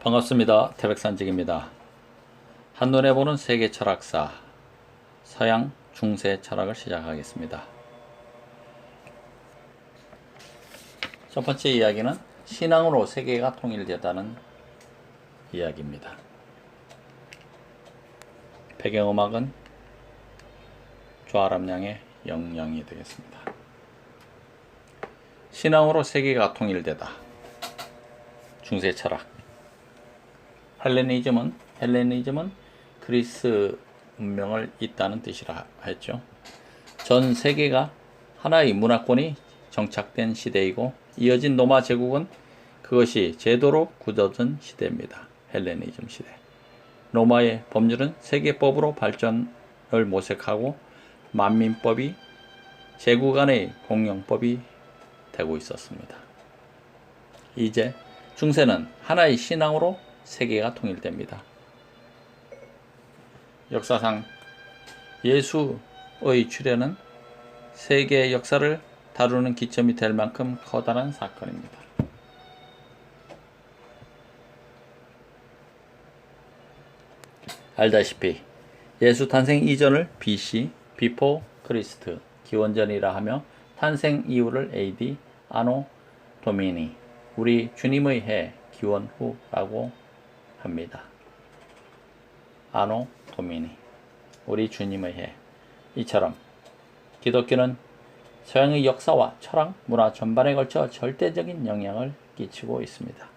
반갑습니다. 태백산직입니다. 한눈에 보는 세계 철학사 서양 중세 철학을 시작하겠습니다. 첫 번째 이야기는 신앙으로 세계가 통일되다는 이야기입니다. 배경음악은 조아람양의 영영이 되겠습니다. 신앙으로 세계가 통일되다. 중세 철학. 헬레니즘은 그리스 문명을 잇다는 뜻이라 했죠. 전 세계가 하나의 문화권이 정착된 시대이고 이어진 로마 제국은 그것이 제도로 굳어진 시대입니다. 헬레니즘 시대. 로마의 법률은 세계법으로 발전을 모색하고 만민법이 제국 간의 공용법이 되고 있었습니다. 이제 중세는 하나의 신앙으로 세계가 통일됩니다. 역사상 예수의 출현은 세계의 역사를 다루는 기점이 될 만큼 커다란 사건입니다. 알다시피 예수 탄생 이전을 BC, 비포 크리스트, 기원전이라 하며 탄생 이후를 AD, 아노 도미니, 우리 주님의 해, 기원 후라고 합니다. 아노 도미니, 우리 주님의 해. 이처럼 기독교는 서양의 역사와 철학, 문화 전반에 걸쳐 절대적인 영향을 끼치고 있습니다.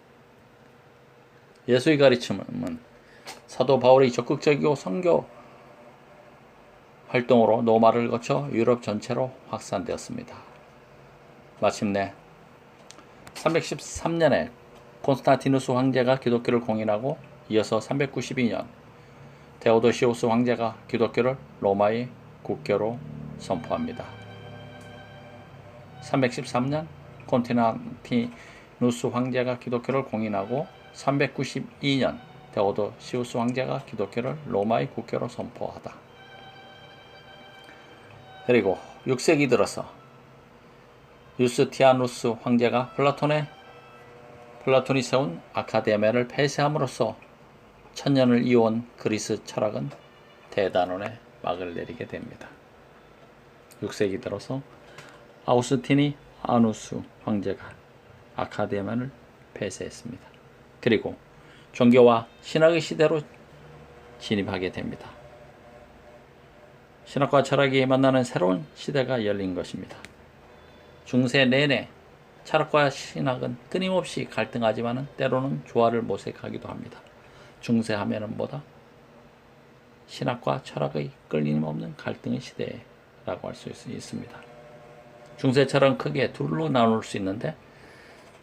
예수의 가르침은 사도 바울의 적극적이고 선교 활동으로 로마를 거쳐 유럽 전체로 확산되었습니다. 마침내 313년에 콘스탄티누스 황제가 기독교를 공인하고 이어서 392년 데오도시우스 황제가 기독교를 로마의 국교로 선포합니다. 313년 콘스탄티누스 황제가 기독교를 공인하고 392년 데오도시우스 황제가 기독교를 로마의 국교로 선포하다. 그리고 6세기 들어서 유스티아누스 황제가 플라톤이 세운 아카데미아를 폐쇄함으로써 천년을 이어온 그리스 철학은 대단원의 막을 내리게 됩니다. 6세기 들어서 아우스티니아누스 황제가 아카데미아를 폐쇄했습니다. 그리고 종교와 신학의 시대로 진입하게 됩니다. 신학과 철학이 만나는 새로운 시대가 열린 것입니다. 중세 내내 철학과 신학은 끊임없이 갈등하지만 때로는 조화를 모색하기도 합니다. 중세 하면은 뭐다? 신학과 철학의 끊임없는 갈등의 시대라고 할 수 있습니다. 중세 철학은 크게 둘로 나눌 수 있는데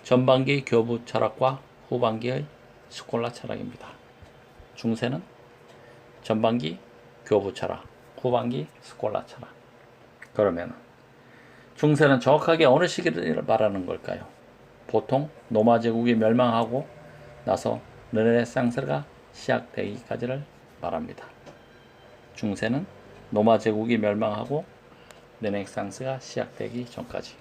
전반기 교부 철학과 후반기의 스콜라 철학입니다. 중세는 전반기 교부 철학, 후반기 스콜라 철학. 그러면 중세는 정확하게 어느 시기를 말하는 걸까요? 보통 로마 제국이 멸망하고 나서 르네상스가 시작되기까지를 말합니다. 중세는 로마 제국이 멸망하고 르네상스가 시작되기 전까지.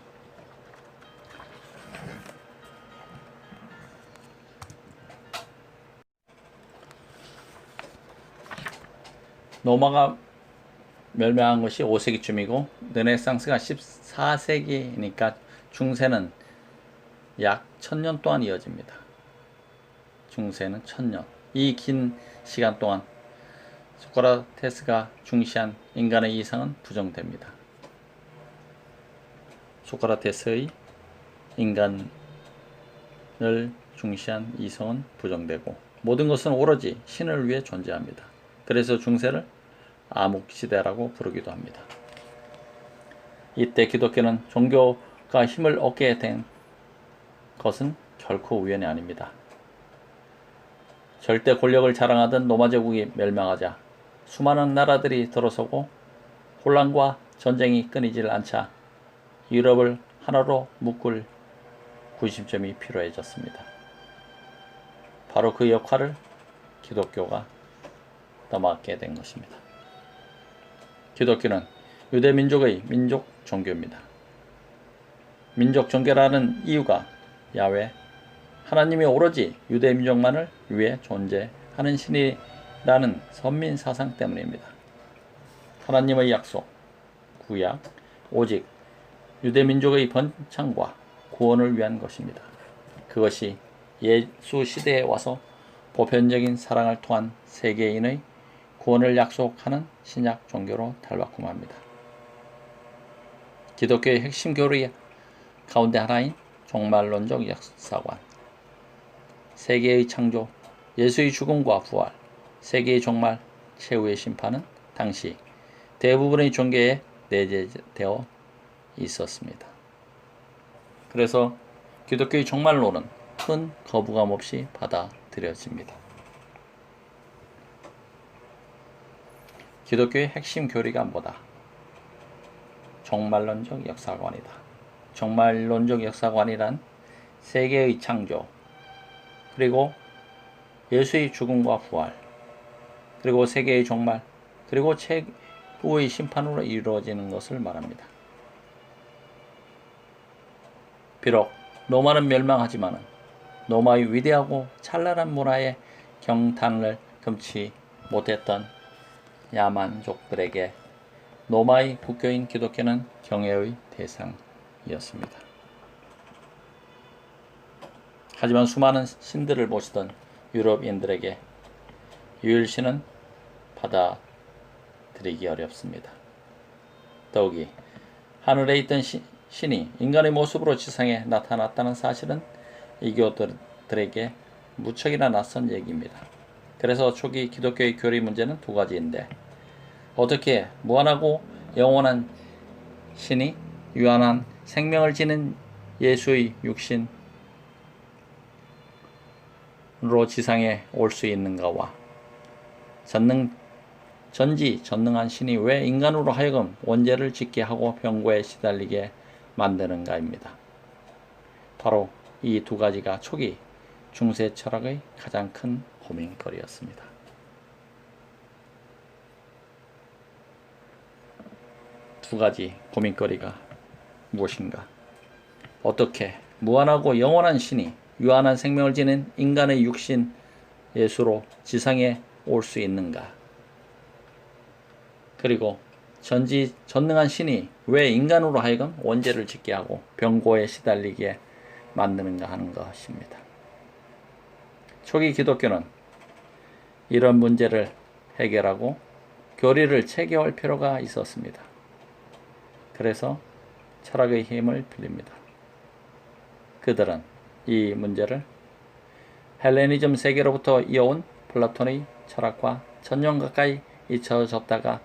로마가 멸망한 것이 5세기쯤이고 르네상스가 14세기니까 중세는 약 1000년 동안 이어집니다. 중세는 1000년. 이 긴 시간 동안 소크라테스가 중시한 인간의 이상은 부정됩니다. 소크라테스의 인간을 중시한 이성은 부정되고 모든 것은 오로지 신을 위해 존재합니다. 그래서 중세를 암흑시대라고 부르기도 합니다. 이때 기독교는 종교가 힘을 얻게 된 것은 결코 우연이 아닙니다. 절대 권력을 자랑하던 로마 제국이 멸망하자 수많은 나라들이 들어서고 혼란과 전쟁이 끊이질 않자 유럽을 하나로 묶을 구심점이 필요해졌습니다. 바로 그 역할을 기독교가 넘어가게 된 것입니다. 기독교는 유대 민족의 민족 종교입니다. 민족 종교라는 이유가 야훼 하나님이 오로지 유대 민족만을 위해 존재하는 신이라는 선민 사상 때문입니다. 하나님의 약속, 구약, 오직 유대 민족의 번창과 구원을 위한 것입니다. 그것이 예수 시대에 와서 보편적인 사랑을 통한 세계인의 구원을 약속하는 신약 종교로 탈바꿈합니다. 기독교의 핵심 교리 가운데 하나인 종말론적 역사관, 세계의 창조, 예수의 죽음과 부활, 세계의 종말, 최후의 심판은 당시 대부분의 종교에 내재되어 있었습니다. 그래서 기독교의 종말론은 큰 거부감 없이 받아들여집니다. 기독교의 핵심 교리가 뭐다? 종말론적 역사관이다. 종말론적 역사관이란 세계의 창조, 그리고 예수의 죽음과 부활, 그리고 세계의 종말, 그리고 최후의 심판으로 이루어지는 것을 말합니다. 비록 로마는 멸망하지만 로마의 위대하고 찬란한 문화에 경탄을 금치 못했던 야만족들에게 로마의 국교인 기독교는 경외의 대상이었습니다. 하지만 수많은 신들을 모시던 유럽인들에게 유일신은 받아들이기 어렵습니다. 더욱이 하늘에 있던 신이 인간의 모습으로 지상에 나타났다는 사실은 이교도들에게 무척이나 낯선 얘기입니다. 그래서 초기 기독교의 교리 문제는 두 가지인데, 어떻게 무한하고 영원한 신이 유한한 생명을 지닌 예수의 육신으로 지상에 올 수 있는가와 전지전능한 신이 왜 인간으로 하여금 원죄를 짓게 하고 병고에 시달리게 만드는가입니다. 바로 이 두 가지가 초기 중세 철학의 가장 큰 고민거리였습니다. 두 가지 고민거리가 무엇인가? 어떻게 무한하고 영원한 신이 유한한 생명을 지닌 인간의 육신 예수로 지상에 올 수 있는가? 그리고 전지전능한 신이 왜 인간으로 하여금 원죄를 짓게 하고 병고에 시달리게 만드는가 하는 것입니다. 초기 기독교는 이런 문제를 해결하고 교리를 체계할 필요가 있었습니다. 그래서 철학의 힘을 빌립니다. 그들은 이 문제를 헬레니즘 세계로부터 이어온 플라톤의 철학과 1000년 가까이 잊혀졌다가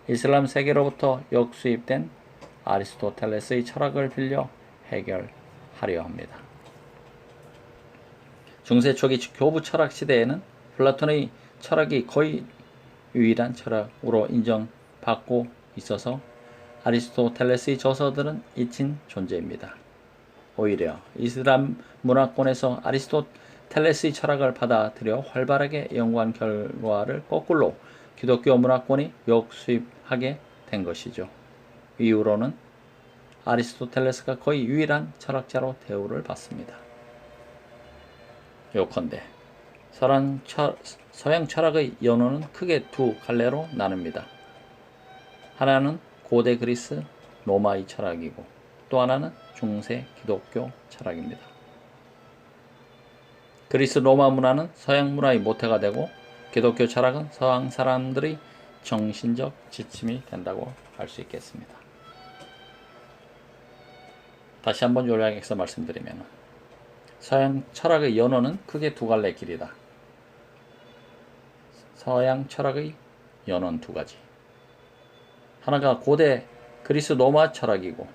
이슬람 세계로부터 역수입된 아리스토텔레스의 철학을 빌려 해결하려 합니다. 중세 초기 교부 철학 시대에는 플라톤의 철학이 거의 유일한 철학으로 인정받고 있어서 아리스토텔레스의 저서들은 잊힌 존재입니다. 오히려 이슬람 문화권에서 아리스토텔레스의 철학을 받아들여 활발하게 연구한 결과를 거꾸로 기독교 문화권이 역수입하게 된 것이죠. 이후로는 아리스토텔레스가 거의 유일한 철학자로 대우를 받습니다. 요컨대 서양 철학의 연호는 크게 두 갈래로 나눕니다. 하나는 고대 그리스 로마의 철학이고 또 하나는 중세 기독교 철학입니다. 그리스 로마 문화는 서양 문화의 모태가 되고 기독교 철학은 서양 사람들의 정신적 지침이 된다고 할 수 있겠습니다. 다시 한번 요약해서 말씀드리면 서양 철학의 연호는 크게 두 갈래 길이다. 서양 철학의 연호는 두 가지. 하나가 고대 그리스 로마 철학이고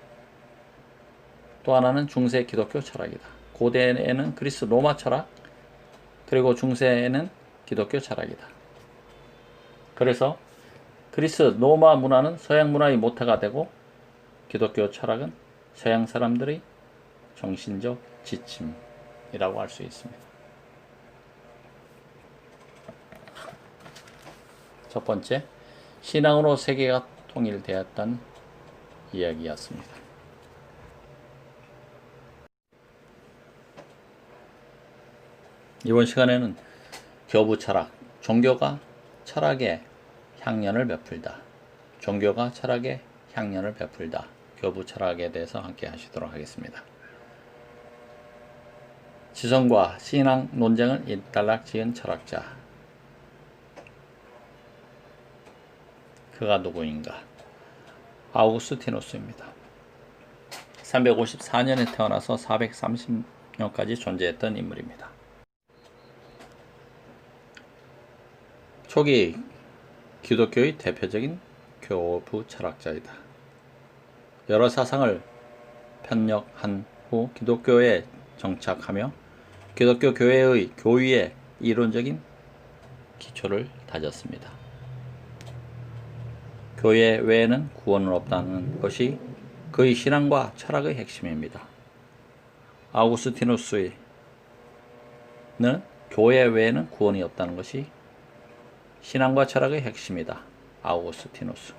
또 하나는 중세 기독교 철학이다. 고대에는 그리스 로마 철학, 그리고 중세에는 기독교 철학이다. 그래서 그리스 로마 문화는 서양 문화의 모태가 되고 기독교 철학은 서양 사람들의 정신적 지침이라고 할 수 있습니다. 첫 번째, 신앙으로 세계가 통일되었다는 이야기였습니다. 이번 시간에는 교부 철학, 종교가 철학의 향연을 베풀다. 종교가 철학의 향연을 베풀다. 교부 철학에 대해서 함께 하시도록 하겠습니다. 지성과 신앙 논쟁을 일단락 지은 철학자. 그가 누구인가? 아우구스티누스입니다. 354년에 태어나서 430년까지 존재했던 인물입니다. 초기 기독교의 대표적인 교부 철학자이다. 여러 사상을 편역한 후 기독교에 정착하며 기독교 교회의 교위의 이론적인 기초를 다졌습니다. 교회 외에는 구원은 없다는 것이 그의 신앙과 철학의 핵심입니다. 아우구스티누스는 교회 외에는 구원이 없다는 것이 신앙과 철학의 핵심이다. 아우구스티누스.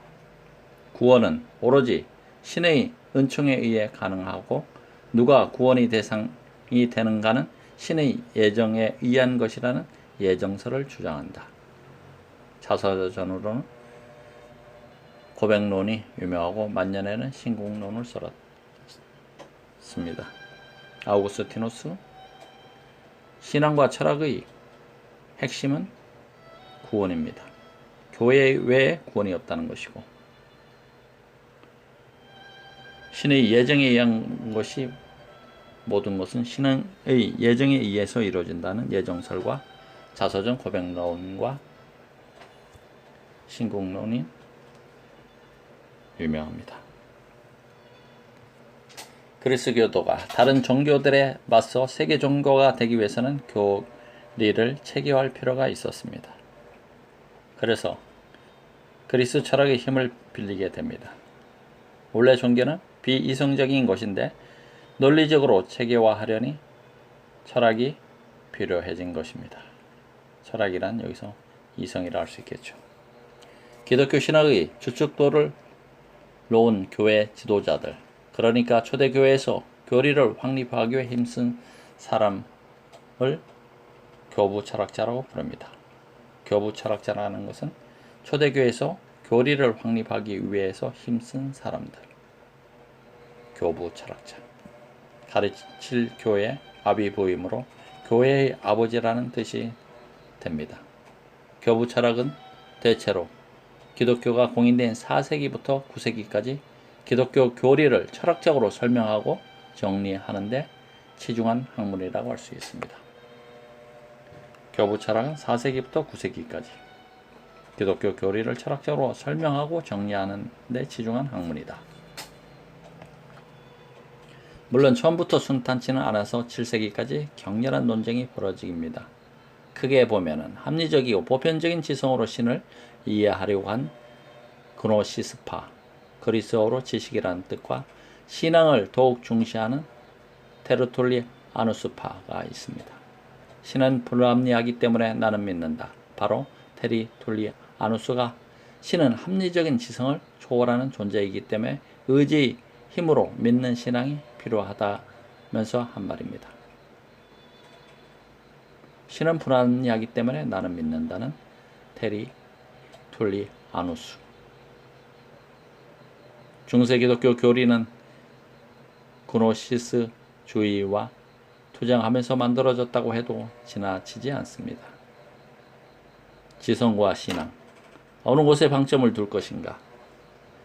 구원은 오로지 신의 은총에 의해 가능하고 누가 구원의 대상이 되는가는 신의 예정에 의한 것이라는 예정설을 주장한다. 자서전으로는 고백론이 유명하고 만년에는 신국론을 써놨습니다. 아우구스티누스. 신앙과 철학의 핵심은 구원입니다. 교회 외에 구원이 없다는 것이고 신의 예정에 의한 것이 모든 것은 신의 예정에 의해서 이루어진다는 예정설과 자서전 고백론과 신국론이 유명합니다. 그리스 교도가 다른 종교들에 맞서 세계 종교가 되기 위해서는 교리를 체계화할 필요가 있었습니다. 그래서 그리스 철학의 힘을 빌리게 됩니다. 원래 종교는 비이성적인 것인데 논리적으로 체계화하려니 철학이 필요해진 것입니다. 철학이란 여기서 이성이라 할 수 있겠죠. 기독교 신학의 주축도를 놓은 교회 지도자들, 그러니까 초대교회에서 교리를 확립하기 위해 힘쓴 사람을 교부 철학자라고 부릅니다. 교부 철학자라는 것은 초대교회에서 교리를 확립하기 위해서 힘쓴 사람들. 교부 철학자. 가르칠 교회 아비부이므로 교회의 아버지라는 뜻이 됩니다. 교부 철학은 대체로 기독교가 공인된 4세기부터 9세기까지 기독교 교리를 철학적으로 설명하고 정리하는 데 치중한 학문이라고 할 수 있습니다. 교부 철학은 4세기부터 9세기까지 기독교 교리를 철학적으로 설명하고 정리하는 데 치중한 학문이다. 물론 처음부터 순탄치는 않아서 7세기까지 격렬한 논쟁이 벌어집니다. 크게 보면은 합리적이고 보편적인 지성으로 신을 이해하려고 한 그노시스파, 그리스어로 지식이라는 뜻과 신앙을 더욱 중시하는 테르툴리아누스파가 있습니다. 신은 불합리하기 때문에 나는 믿는다. 바로 테르툴리아누스가 신은 합리적인 지성을 초월하는 존재이기 때문에 의지의 힘으로 믿는 신앙이 필요하다면서 한 말입니다. 신은 불합리하기 때문에 나는 믿는다는 테르툴리아누스. 중세 기독교 교리는 그노시스주의와 투쟁하면서 만들어졌다고 해도 지나치지 않습니다. 지성과 신앙, 어느 곳에 방점을 둘 것인가?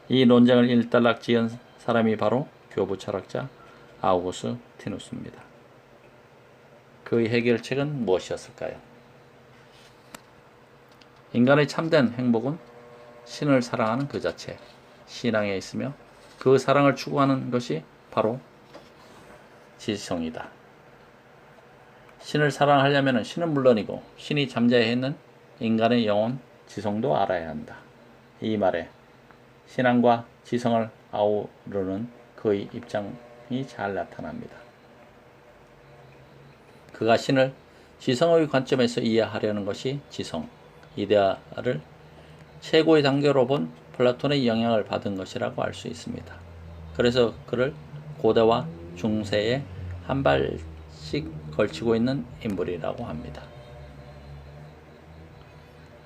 이 논쟁을 일단락 지은 사람이 바로 교부 철학자 아우구스티누스입니다. 그의 해결책은 무엇이었을까요? 인간의 참된 행복은 신을 사랑하는 그 자체, 신앙에 있으며 그 사랑을 추구하는 것이 바로 지성이다. 신을 사랑하려면 신은 물론이고 신이 잠재해 있는 인간의 영혼, 지성도 알아야 한다. 이 말에 신앙과 지성을 아우르는 그의 입장이 잘 나타납니다. 그가 신을 지성의 관점에서 이해하려는 것이 지성, 이데아를 최고의 단계로 본 플라톤의 영향을 받은 것이라고 알 수 있습니다. 그래서 그를 고대와 중세에 한 발씩 하나씩 걸치고 있는 인물이라고 합니다.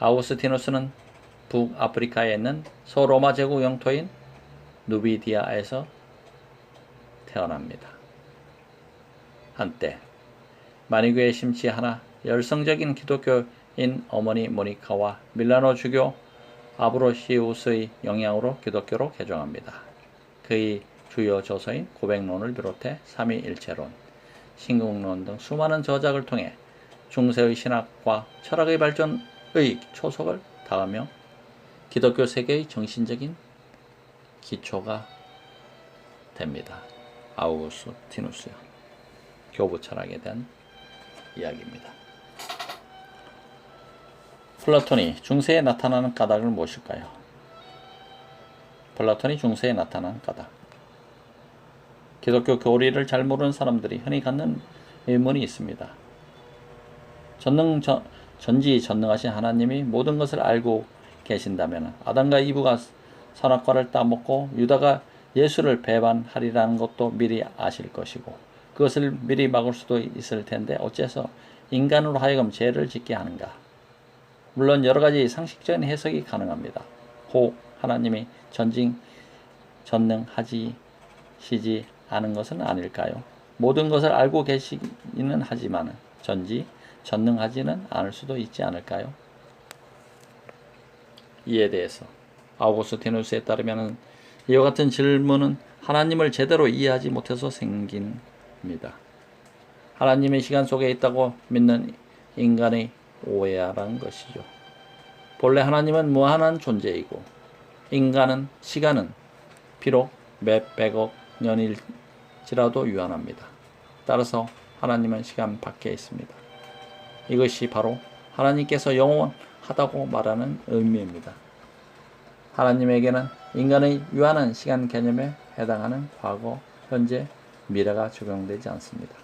아우구스티누스는 북아프리카에 있는 소로마 제국 영토인 누비디아에서 태어납니다. 한때 마니교에 심취하나 열성적인 기독교인 어머니 모니카와 밀라노 주교 아브로시우스의 영향으로 기독교로 개종합니다. 그의 주요 저서인 고백론을 비롯해 삼위일체론, 신국론 등 수많은 저작을 통해 중세의 신학과 철학의 발전의 초석을 다하며 기독교 세계의 정신적인 기초가 됩니다. 아우구스티누스요. 교부 철학에 대한 이야기입니다. 플라톤이 중세에 나타나는 까닭을 무엇일까요? 플라톤이 중세에 나타나는 까닭. 기독교 교리를 잘 모르는 사람들이 흔히 갖는 의문이 있습니다. 전지전능하신 하나님이 모든 것을 알고 계신다면 아담과 이브가 선악과를 따먹고 유다가 예수를 배반하리라는 것도 미리 아실 것이고 그것을 미리 막을 수도 있을 텐데 어째서 인간으로 하여금 죄를 짓게 하는가? 물론 여러 가지 상식적인 해석이 가능합니다. 혹 하나님이 전능하시지 않은 것은 아닐까요? 모든 것을 알고 계시기는 하지만 전능하지는 않을 수도 있지 않을까요? 이에 대해서 아우구스티누스에 따르면 이와 같은 질문은 하나님을 제대로 이해하지 못해서 생깁니다. 하나님의 시간 속에 있다고 믿는 인간의 오해라는 것이죠. 본래 하나님은 무한한 존재이고 인간은 시간은 비록 몇 백억 년일지라도 유한합니다. 따라서 하나님은 시간 밖에 있습니다. 이것이 바로 하나님께서 영원하다고 말하는 의미입니다. 하나님에게는 인간의 유한한 시간 개념에 해당하는 과거, 현재, 미래가 적용되지 않습니다.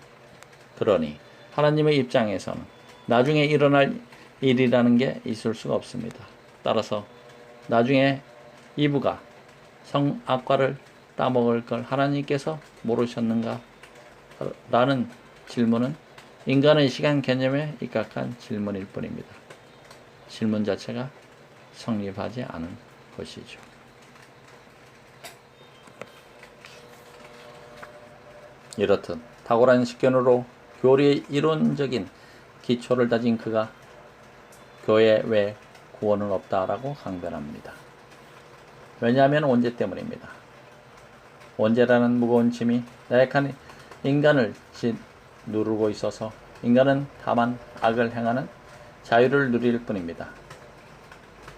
그러니 하나님의 입장에서는 나중에 일어날 일이라는 게 있을 수가 없습니다. 따라서 나중에 이브가 성악과를 따먹을 걸 하나님께서 모르셨는가? 라는 질문은 인간의 시간 개념에 입각한 질문일 뿐입니다. 질문 자체가 성립하지 않은 것이죠. 이렇듯 탁월한 식견으로 교리의 이론적인 기초를 다진 그가 교회 외 구원은 없다라고 강변합니다. 왜냐하면 원죄 때문입니다. 원죄라는 무거운 짐이 나약한 인간을 누르고 있어서 인간은 다만 악을 행하는 자유를 누릴 뿐입니다.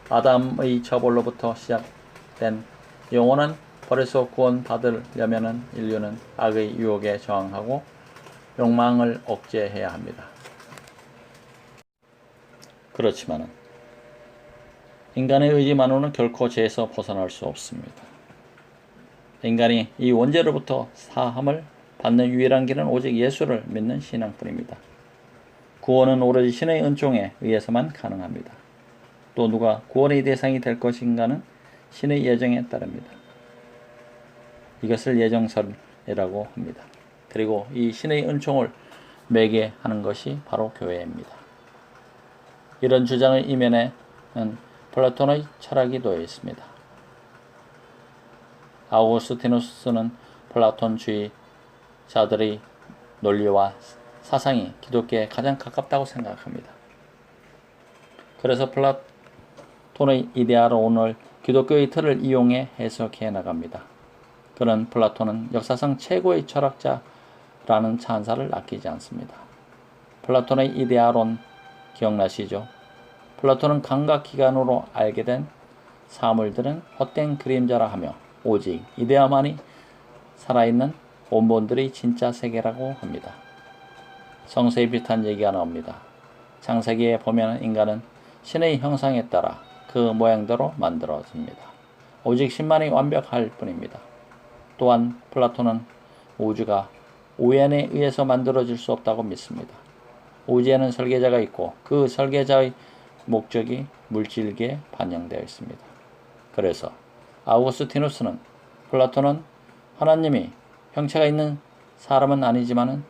아담의 처벌로부터 시작된 영원한 벌에서 구원받으려면 인류는 악의 유혹에 저항하고 욕망을 억제해야 합니다. 그렇지만 인간의 의지만으로는 결코 죄에서 벗어날 수 없습니다. 인간이 이 원죄로부터 사함을 받는 유일한 길은 오직 예수를 믿는 신앙뿐입니다. 구원은 오로지 신의 은총에 의해서만 가능합니다. 또 누가 구원의 대상이 될 것인가는 신의 예정에 따릅니다. 이것을 예정설이라고 합니다. 그리고 이 신의 은총을 매개하는 것이 바로 교회입니다. 이런 주장의 이면에는 플라톤의 철학이 놓여 있습니다. 아우구스티누스는 플라톤주의자들의 논리와 사상이 기독교에 가장 가깝다고 생각합니다. 그래서 플라톤의 이데아론을 기독교의 틀을 이용해 해석해 나갑니다. 그런 플라톤은 역사상 최고의 철학자라는 찬사를 아끼지 않습니다. 플라톤의 이데아론 기억나시죠? 플라톤은 감각기관으로 알게 된 사물들은 헛된 그림자라 하며 오직 이데아만이 살아있는 원본들이 진짜 세계라고 합니다. 성서에 비슷한 얘기가 나옵니다. 창세기에 보면 인간은 신의 형상에 따라 그 모양대로 만들어집니다. 오직 신만이 완벽할 뿐입니다. 또한 플라톤은 우주가 우연에 의해서 만들어질 수 없다고 믿습니다. 우주에는 설계자가 있고 그 설계자의 목적이 물질계에 반영되어 있습니다. 그래서 아우구스티누스는 플라톤은 하나님이 형체가 있는 사람은 아니지만은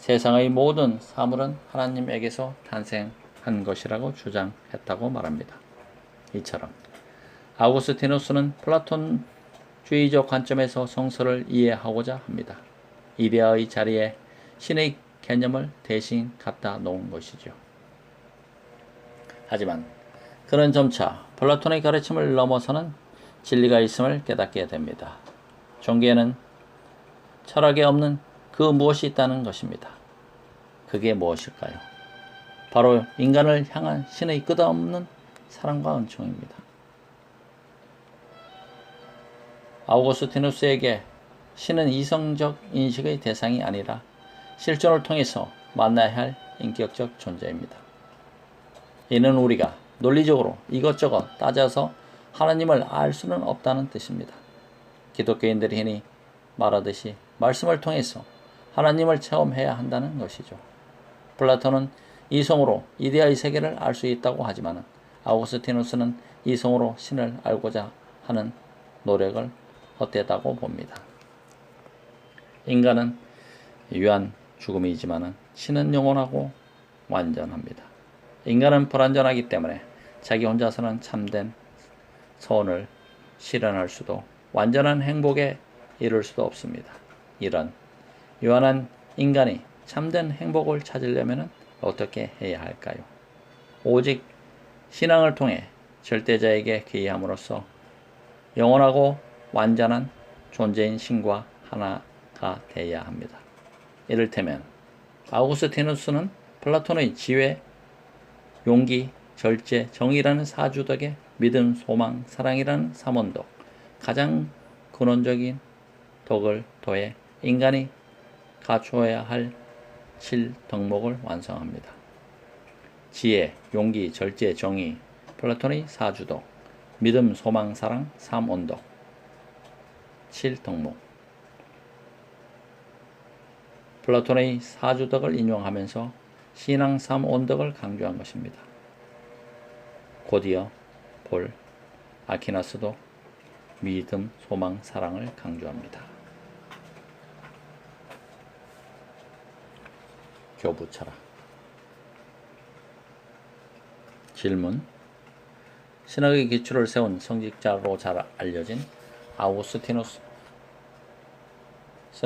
세상의 모든 사물은 하나님에게서 탄생한 것이라고 주장했다고 말합니다. 이처럼 아우구스티누스는 플라톤주의적 관점에서 성서를 이해하고자 합니다. 이데아의 자리에 신의 개념을 대신 갖다 놓은 것이죠. 하지만 그는 점차 플라톤의 가르침을 넘어서는 진리가 있음을 깨닫게 됩니다. 종교에는 철학에 없는 그 무엇이 있다는 것입니다. 그게 무엇일까요? 바로 인간을 향한 신의 끝없는 사랑과 은총입니다. 아우구스티누스에게 신은 이성적 인식의 대상이 아니라 실존을 통해서 만나야 할 인격적 존재입니다. 이는 우리가 논리적으로 이것저것 따져서 하나님을 알 수는 없다는 뜻입니다. 기독교인들이 흔히 말하듯이 말씀을 통해서 하나님을 체험해야 한다는 것이죠. 플라톤은 이성으로 이데아의 세계를 알 수 있다고 하지만 아우구스티누스는 이성으로 신을 알고자 하는 노력을 헛되다고 봅니다. 인간은 유한 죽음이지만 신은 영원하고 완전합니다. 인간은 불완전하기 때문에 자기 혼자서는 참된 소원을 실현할 수도 완전한 행복에 이룰 수도 없습니다. 이런 유한한 인간이 참된 행복을 찾으려면 어떻게 해야 할까요? 오직 신앙을 통해 절대자에게 귀의함으로써 영원하고 완전한 존재인 신과 하나가 되어야 합니다. 이를테면 아우구스티누스는 플라톤의 지혜, 용기, 절제, 정의라는 사주덕에 믿음, 소망, 사랑이라는 삼원덕, 가장 근원적인 덕을 더해 인간이 갖추어야 할 7덕목을 완성합니다. 지혜, 용기, 절제, 정의, 플라톤의 사주덕, 믿음, 소망, 사랑, 삼원덕, 7덕목. 플라톤의 사주덕을 인용하면서 신앙 삼원덕을 강조한 것입니다. 곧이어 볼, 아퀴나스도 믿음, 소망, 사랑을 강조합니다. 교부 철학. 질문. 신학의 기초를 세운 성직자로 잘 알려진 아우구스티누스는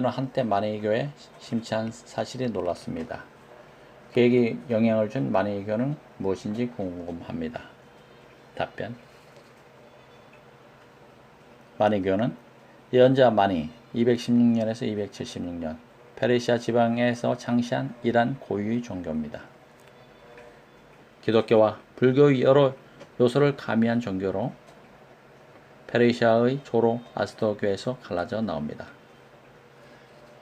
한때 마니교에 심취한 사실이 놀랐습니다. 그에게 영향을 준 마니교는 무엇인지 궁금합니다. 답변. 마니교는 예언자 마니 216년에서 276년 페르시아 지방에서 창시한 이란 고유의 종교입니다. 기독교와 불교의 여러 요소를 가미한 종교로 페르시아의 조로아스터교에서 갈라져 나옵니다.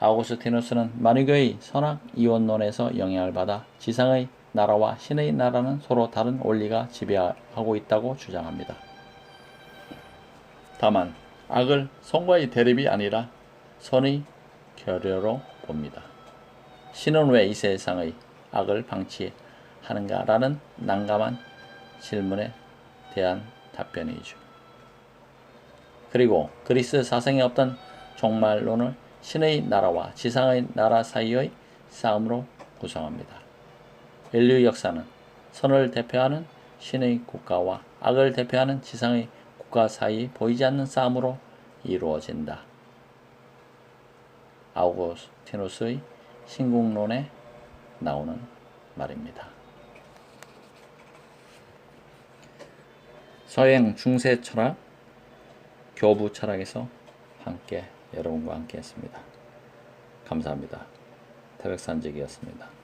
아우구스티누스는 마니교의 선악 이원론에서 영향을 받아 지상의 나라와 신의 나라는 서로 다른 원리가 지배하고 있다고 주장합니다. 다만 악을 선과의 대립이 아니라 선의 결여로 봅니다. 신은 왜 이 세상의 악을 방치하는가라는 난감한 질문에 대한 답변이죠. 그리고 그리스 사상에 없던 종말론을 신의 나라와 지상의 나라 사이의 싸움으로 구성합니다. 인류 역사는 선을 대표하는 신의 국가와 악을 대표하는 지상의 국가 사이 보이지 않는 싸움으로 이루어진다. 아우구스티누스의 신국론에 나오는 말입니다. 서양 중세 철학, 교부 철학에서 여러분과 함께 했습니다. 감사합니다. 태백산직이었습니다.